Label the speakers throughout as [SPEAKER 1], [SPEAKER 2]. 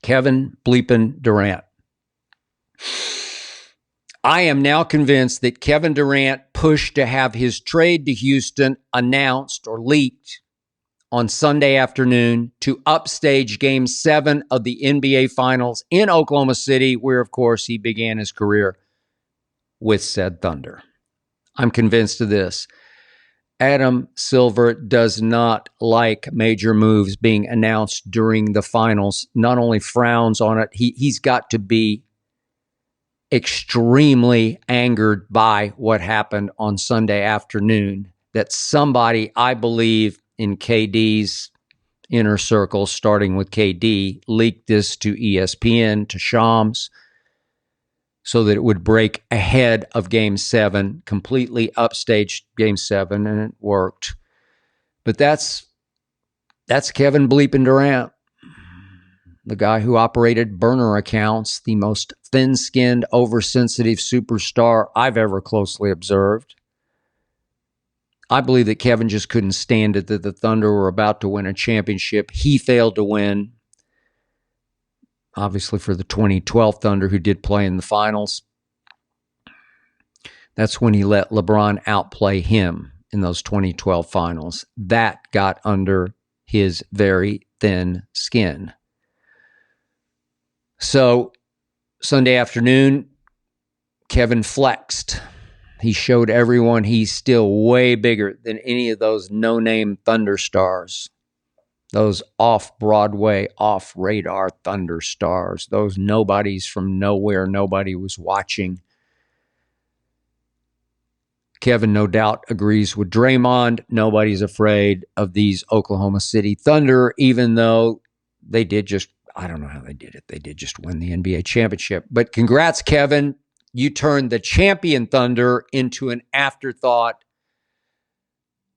[SPEAKER 1] Kevin bleepin' Durant. I am now convinced that Kevin Durant pushed to have his trade to Houston announced or leaked on Sunday afternoon to upstage Game 7 of the NBA Finals in Oklahoma City, where, of course, he began his career with said Thunder. I'm convinced of this. Adam Silver does not like major moves being announced during the finals. Not only frowns on it, he's got to be extremely angered by what happened on Sunday afternoon, that somebody, I believe, in KD's inner circle, starting with KD, leaked this to ESPN, to Shams, so that it would break ahead of Game 7, completely upstaged Game 7, and it worked. But that's Kevin bleepin' Durant, the guy who operated burner accounts, the most thin-skinned, oversensitive superstar I've ever closely observed. I believe that Kevin just couldn't stand it that the Thunder were about to win a championship. He failed to win. Obviously, for the 2012 Thunder, who did play in the finals, that's when he let LeBron outplay him in those 2012 finals. That got under his very thin skin. So, Sunday afternoon, Kevin flexed. He showed everyone he's still way bigger than any of those no-name Thunder stars. Those off-Broadway, off-radar Thunder stars. Those nobodies from nowhere nobody was watching. Kevin, no doubt, agrees with Draymond. Nobody's afraid of these Oklahoma City Thunder, even though they did just, I don't know how they did it. They did just win the NBA championship. But congrats, Kevin. You turned the champion Thunder into an afterthought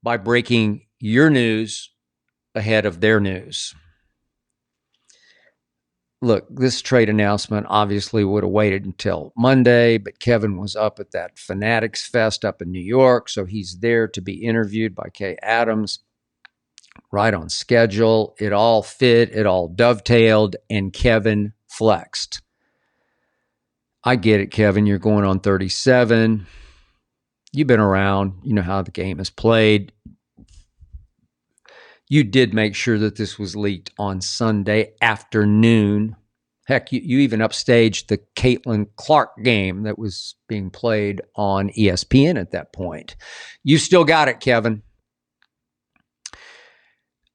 [SPEAKER 1] by breaking your news ahead of their news. Look, this trade announcement obviously would have waited until Monday, but Kevin was up at that Fanatics Fest up in New York, so he's there to be interviewed by Kay Adams, right on schedule. It all fit, it all dovetailed, and Kevin flexed. I get it, Kevin. You're going on 37. You've been around. You know how the game is played. You did make sure that this was leaked on Sunday afternoon. Heck, you even upstaged the Caitlin Clark game that was being played on ESPN at that point. You still got it, Kevin.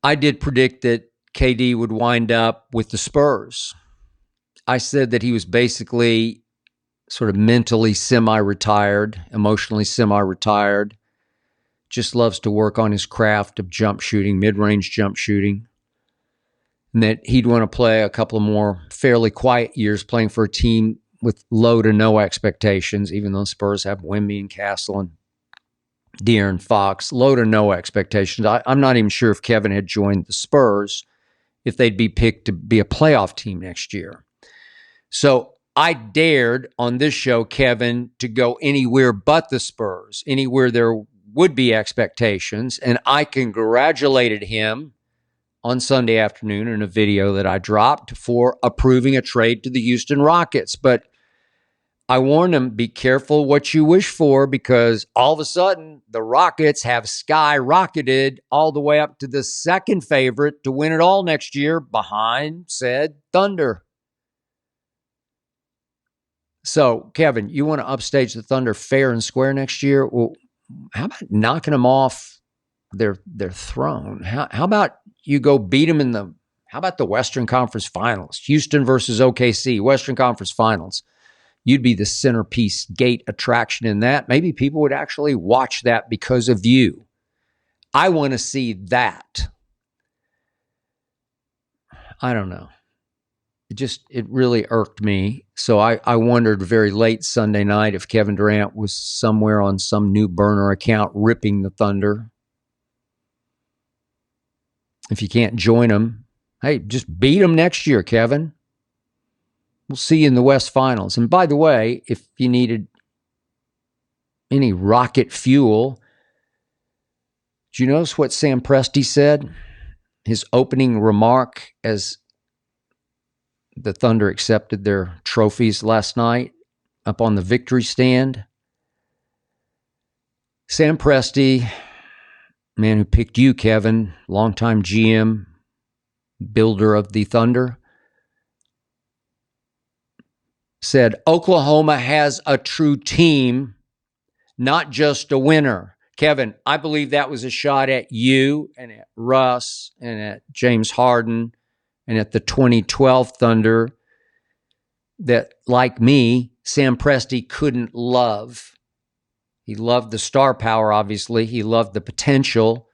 [SPEAKER 1] I did predict that KD would wind up with the Spurs. I said that he was basically sort of mentally semi-retired, emotionally semi-retired. Just loves to work on his craft of jump shooting, mid-range jump shooting. And that he'd want to play a couple of more fairly quiet years playing for a team with low to no expectations, even though Spurs have Wemby and Castle and De'Aaron Fox. Low to no expectations. I'm not even sure if Kevin had joined the Spurs, if they'd be picked to be a playoff team next year. So I dared on this show, Kevin, to go anywhere but the Spurs, anywhere there would be expectations, and I congratulated him on Sunday afternoon in a video that I dropped for approving a trade to the Houston Rockets. But I warned him, be careful what you wish for, because all of a sudden the Rockets have skyrocketed all the way up to the second favorite to win it all next year behind said Thunder. So, Kevin, you want to upstage the Thunder fair and square next year? Well, how about knocking them off their throne? How about you go beat them in how about the Western Conference Finals? Houston versus OKC, Western Conference Finals. You'd be the centerpiece gate attraction in that. Maybe people would actually watch that because of you. I want to see that. I don't know. It really irked me. So I wondered very late Sunday night if Kevin Durant was somewhere on some new burner account ripping the Thunder. If you can't join them, hey, just beat them next year, Kevin. We'll see you in the West Finals. And by the way, if you needed any rocket fuel, did you notice what Sam Presti said? His opening remark as the Thunder accepted their trophies last night up on the victory stand. Sam Presti, man who picked you, Kevin, longtime GM, builder of the Thunder, said Oklahoma has a true team, not just a winner. Kevin, I believe that was a shot at you and at Russ and at James Harden and at the 2012 Thunder that, like me, Sam Presti couldn't love. He loved the star power, obviously. He loved the potential,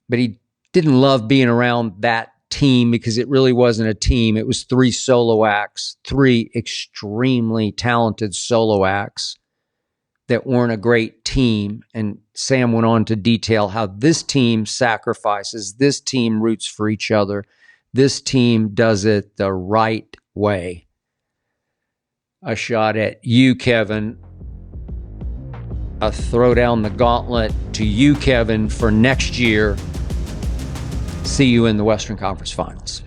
[SPEAKER 1] but he didn't love being around that team because it really wasn't a team. It was three solo acts, three extremely talented solo acts that weren't a great team. And Sam went on to detail how this team sacrifices, this team roots for each other, this team does it the right way. A shot at you, Kevin. A throw down the gauntlet to you, Kevin, for next year. See you in the Western Conference Finals.